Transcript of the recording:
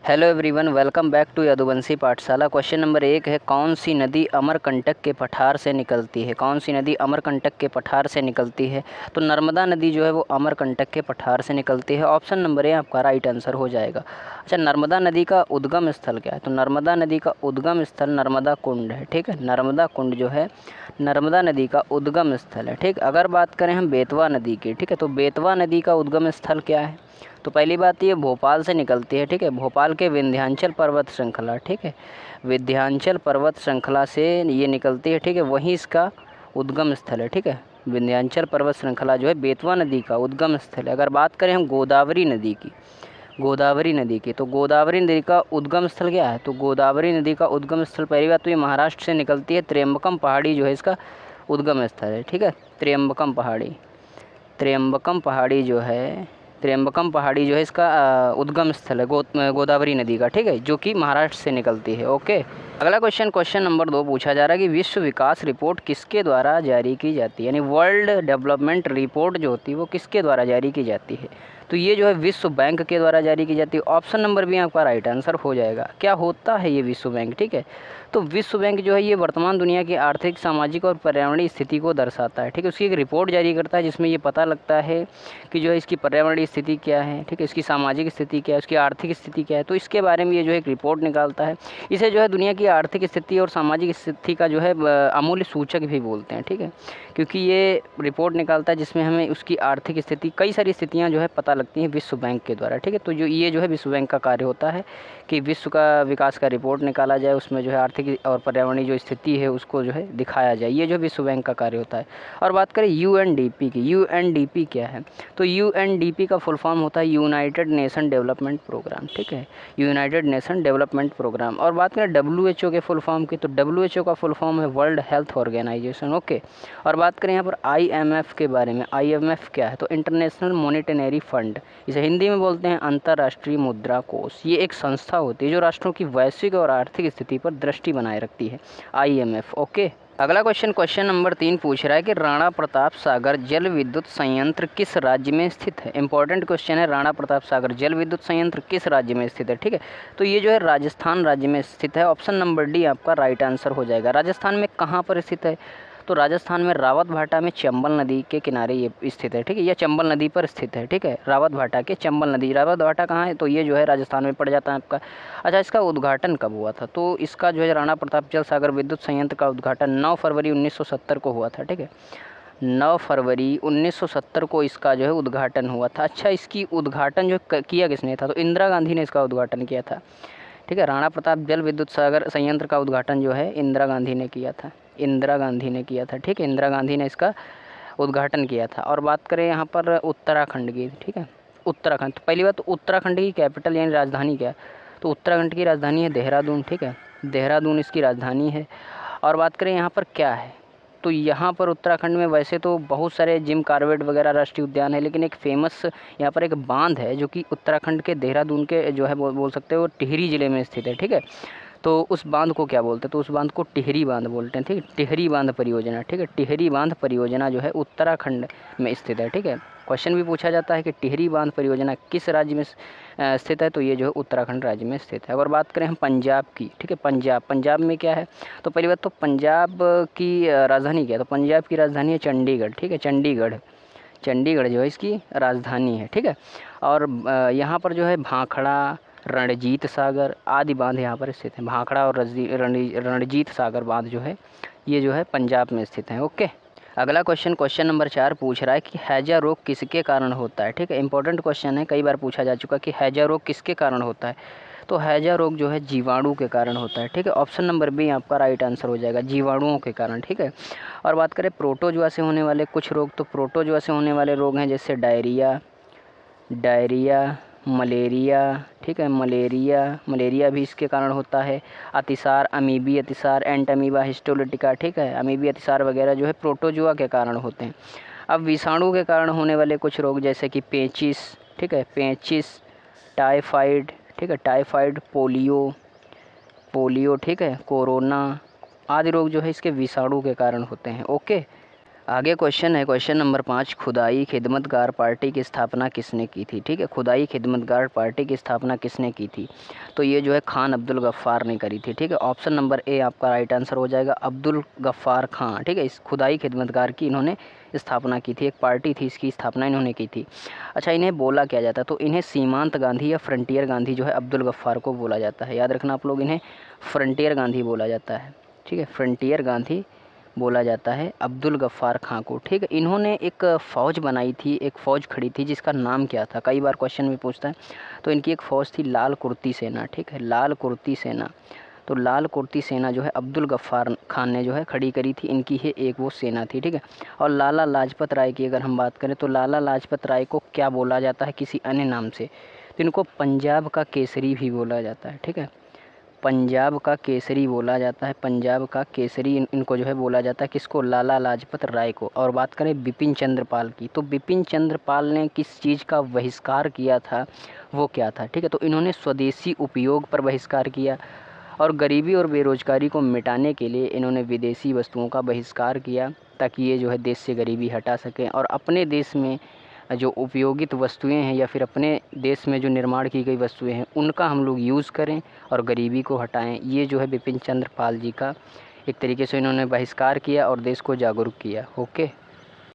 Hello everyone, welcome back to Yaduvanshi Pathshala. Question number 1 है, कौन सी नदी अमरकंटक के पठार से निकलती है? कौन सी नदी अमरकंटक के पठार से निकलती है? तो नर्मदा नदी जो है वो अमरकंटक के पठार से निकलती है। ऑप्शन नंबर ए आपका राइट आंसर हो जाएगा। अच्छा, नर्मदा नदी का उद्गम स्थल क्या है? तो नर्मदा नदी का उद्गम स्थल नर्मदा कुंड है। ठीक है, नर्मदा कुंड जो है नर्मदा नदी का उद्गम स्थल है। ठीक, अगर बात करें हम बेतवा नदी की, ठीक है, तो बेतवा नदी का उद्गम स्थल क्या है? तो पहली बात ये भोपाल से निकलती है। ठीक है, भोपाल के विंध्याचल पर्वत श्रृंखला, ठीक है, विंध्याचल पर्वत श्रृंखला से ये निकलती है। ठीक है, वहीं इसका उद्गम स्थल है। ठीक है, विंध्याचल पर्वत श्रृंखला जो है बेतवा नदी का उद्गम स्थल है। अगर बात करें हम गोदावरी नदी की, गोदावरी नदी की, तो गोदावरी नदी का उद्गम स्थल क्या है? तो गोदावरी नदी का उद्गम स्थल पहली बात तो ये महाराष्ट्र से निकलती है। त्र्यंबकम पहाड़ी जो है इसका उद्गम स्थल है। ठीक है, त्र्यंबकम पहाड़ी, त्र्यंबकम पहाड़ी जो है, त्र्यंबकम पहाड़ी जो है इसका उद्गम स्थल है गोदावरी नदी का। ठीक है, जो कि महाराष्ट्र से निकलती है। ओके, अगला क्वेश्चन नंबर 2 पूछा जा रहा है कि विश्व विकास रिपोर्ट किसके द्वारा जारी की जाती है? यानी वर्ल्ड डेवलपमेंट रिपोर्ट जो होती है वो किसके द्वारा जारी की जाती है? तो ये जो है विश्व बैंक के द्वारा जारी की जाती है। ऑप्शन नंबर भी आपका राइट आंसर हो जाएगा। क्या होता है ये विश्व बैंक? ठीक है, तो विश्व बैंक जो है ये वर्तमान दुनिया की आर्थिक, सामाजिक और पर्यावरणीय स्थिति को दर्शाता है। ठीक है, उसकी एक रिपोर्ट जारी करता है जिसमें ये पता लगता है कि जो है इसकी पर्यावरणीय स्थिति क्या है, ठीक है, इसकी सामाजिक स्थिति क्या है, उसकी आर्थिक स्थिति क्या है, तो इसके बारे में ये जो है एक रिपोर्ट निकालता है। इसे जो है दुनिया की आर्थिक स्थिति और सामाजिक स्थिति का जो है अमूल्य सूचक भी बोलते हैं। ठीक है, क्योंकि ये रिपोर्ट निकालता है जिसमें हमें उसकी आर्थिक स्थिति, कई सारी स्थितियाँ जो है पता लगती हैं विश्व बैंक के द्वारा। ठीक है, तो जो ये जो है विश्व बैंक का कार्य होता है कि विश्व का विकास का रिपोर्ट निकाला जाए, उसमें जो है आर्थिक और पर्यावरणीय जो स्थिति है उसको जो है दिखाया जाए। ये जो विश्व बैंक का कार्य होता है। और बात करें यूएनडीपी की, यूएनडीपी क्या है? तो यूएनडीपी का फुल फॉर्म होता है यूनाइटेड नेशन डेवलपमेंट प्रोग्राम। ठीक है, यूनाइटेड नेशन डेवलपमेंट प्रोग्राम। और बात करें डब्ल्यूएचओ के फुल फॉर्म की, तो डब्ल्यूएचओ का फुल फॉर्म है वर्ल्ड हेल्थ ऑर्गेनाइजेशन। ओके, और बात करें यहाँ पर आईएमएफ के बारे में, आईएमएफ क्या है? तो इंटरनेशनल मॉनेटरी फंड, इसे हिंदी में बोलते हैं अंतर्राष्ट्रीय मुद्रा कोष। ये एक संस्था होती है जो राष्ट्रों की वैश्विक और आर्थिक स्थिति पर दृष्टि बनाए रखती है, आईएमएफ। ओके, अगला क्वेश्चन नंबर 3 पूछ रहा है कि राणा प्रताप सागर जल विद्युत संयंत्र किस राज्य में स्थित है? इंपॉर्टेंट क्वेश्चन है, राणा प्रताप सागर जल विद्युत संयंत्र किस राज्य में स्थित है? ठीक है, तो ये जो है राजस्थान राज्य में स्थित है। ऑप्शन नंबर डी आपका राइट आंसर हो जाएगा। राजस्थान में कहाँ पर स्थित है? तो राजस्थान में रावत भाटा में चंबल नदी के किनारे ये स्थित है। ठीक है, यह चंबल नदी पर स्थित है। ठीक है, रावत भाटा के चंबल नदी, रावत भाटा कहाँ है? तो ये जो है राजस्थान में पड़ जाता है आपका। अच्छा, इसका उद्घाटन कब हुआ था? तो इसका जो है राणा प्रताप जल सागर विद्युत संयंत्र का उद्घाटन 9 फरवरी 1970 को हुआ था। ठीक है, 9 फरवरी 1970 को इसका जो है उद्घाटन हुआ था। अच्छा, इसकी उद्घाटन जो किया किसने था? तो इंदिरा गांधी ने इसका उद्घाटन किया था। ठीक है, राणा प्रताप जल विद्युत सागर संयंत्र का उद्घाटन जो है इंदिरा गांधी ने किया था, इंदिरा गांधी ने किया था। ठीक है, इंदिरा गांधी ने इसका उद्घाटन किया था। और बात करें यहाँ पर उत्तराखंड की, ठीक है, उत्तराखंड, तो पहली बात तो उत्तराखंड की कैपिटल यानी राजधानी क्या है? तो उत्तराखंड की राजधानी है देहरादून। ठीक है, देहरादून इसकी राजधानी है। और बात करें यहाँ पर क्या है, तो यहाँ पर उत्तराखंड में वैसे तो बहुत सारे जिम कॉर्बेट वगैरह राष्ट्रीय उद्यान है, लेकिन एक फेमस यहाँ पर एक बांध है जो कि उत्तराखंड के देहरादून के जो है बोल सकते हो टिहरी ज़िले में स्थित है। ठीक है, तो उस बांध को क्या बोलते हैं? तो उस बांध को टिहरी बांध बोलते हैं। ठीक है, टिहरी बांध परियोजना। ठीक है, टिहरी बांध परियोजना जो है उत्तराखंड में स्थित है। ठीक है, क्वेश्चन भी पूछा जाता है कि टिहरी बांध परियोजना किस राज्य में स्थित है? तो ये जो है उत्तराखंड राज्य में स्थित है। अगर बात करें हम पंजाब की, ठीक है, पंजाब में क्या है? तो पहली बात तो पंजाब की राजधानी क्या है? तो पंजाब की राजधानी है चंडीगढ़। ठीक है, चंडीगढ़ जो है इसकी राजधानी है। ठीक है, और यहाँ पर जो है भाखड़ा, रणजीत सागर आदि बांध यहाँ पर स्थित हैं। भाखड़ा और रणजीत सागर बांध जो है ये जो है पंजाब में स्थित हैं। ओके, अगला क्वेश्चन नंबर 4 पूछ रहा है कि हैजा रोग किसके कारण होता है? ठीक है, इंपॉर्टेंट क्वेश्चन है, कई बार पूछा जा चुका कि हैजा रोग किसके कारण होता है? तो हैजा रोग जो है जीवाणु के कारण होता है। ठीक है, ऑप्शन नंबर बी आपका राइट आंसर हो जाएगा, जीवाणुओं के कारण। ठीक है, और बात करें प्रोटोजुआ से होने वाले कुछ रोग, तो प्रोटोजुआ से होने वाले रोग हैं जैसे डायरिया, मलेरिया। ठीक है, मलेरिया भी इसके कारण होता है। अतिसार, अमीबी अतिसार, एंट अमीबा हिस्टोलिटिका। ठीक है, अमीबी अतिसार वगैरह जो है प्रोटोजुआ के कारण होते हैं। अब विषाणु के कारण होने वाले कुछ रोग जैसे कि पेचिस, ठीक है, पेचिस, टाइफाइड, ठीक है, टाइफाइड, पोलियो, ठीक है, कोरोना आदि रोग जो है इसके विषाणु के कारण होते हैं। ओके, आगे क्वेश्चन है क्वेश्चन नंबर 5, खुदाई खिदमतगार पार्टी की स्थापना किसने की थी। ठीक है, खुदाई खिदमतगार पार्टी की स्थापना किसने की थी, तो ये जो है खान अब्दुल गफ़्फ़ार ने करी थी। ठीक है, ऑप्शन नंबर ए आपका राइट आंसर हो जाएगा, अब्दुल गफ़्फ़ार खां। ठीक है, इस खुदाई खिदमतगार की इन्होंने स्थापना की थी, एक पार्टी थी, इसकी स्थापना इन्होंने की थी। अच्छा, इन्हें बोला क्या जाता है, तो इन्हें सीमांत गांधी या फ्रंटियर गांधी जो है अब्दुल गफ़्फ़ार को बोला जाता है। याद रखना आप लोग, इन्हें फ्रंटियर गांधी बोला जाता है। ठीक है, फ्रंटियर गांधी बोला जाता है अब्दुल गफ़्फ़ार खां को। ठीक है, इन्होंने एक फ़ौज बनाई थी, एक फ़ौज खड़ी थी जिसका नाम क्या था, कई बार क्वेश्चन में पूछता है। तो इनकी एक फ़ौज थी लाल कुर्ती सेना। ठीक है, लाल कुर्ती सेना। तो लाल कुर्ती सेना जो है अब्दुल गफ़्फ़ार खान ने जो है खड़ी करी थी, इनकी ही एक वो सेना थी। ठीक है, और लाला लाजपत राय की अगर हम बात करें तो लाला लाजपत राय को क्या बोला जाता है, किसी अन्य नाम से, तो इनको पंजाब का केसरी भी बोला जाता है। ठीक है, पंजाब का केसरी बोला जाता है, पंजाब का केसरी इनको जो है बोला जाता है, किसको, लाला लाजपत राय को। और बात करें बिपिन चंद्र पाल की, तो बिपिन चंद्र पाल ने किस चीज़ का बहिष्कार किया था, वो क्या था। ठीक है, तो इन्होंने स्वदेशी उपयोग पर बहिष्कार किया, और गरीबी और बेरोजगारी को मिटाने के लिए इन्होंने विदेशी वस्तुओं का बहिष्कार किया, ताकि ये जो है देश से गरीबी हटा सकें और अपने देश में जो उपयोगित वस्तुएं हैं या फिर अपने देश में जो निर्माण की गई वस्तुएं हैं उनका हम लोग यूज़ करें और गरीबी को हटाएं। ये जो है बिपिन चंद्र पाल जी का एक तरीके से इन्होंने बहिष्कार किया और देश को जागरूक किया। ओके।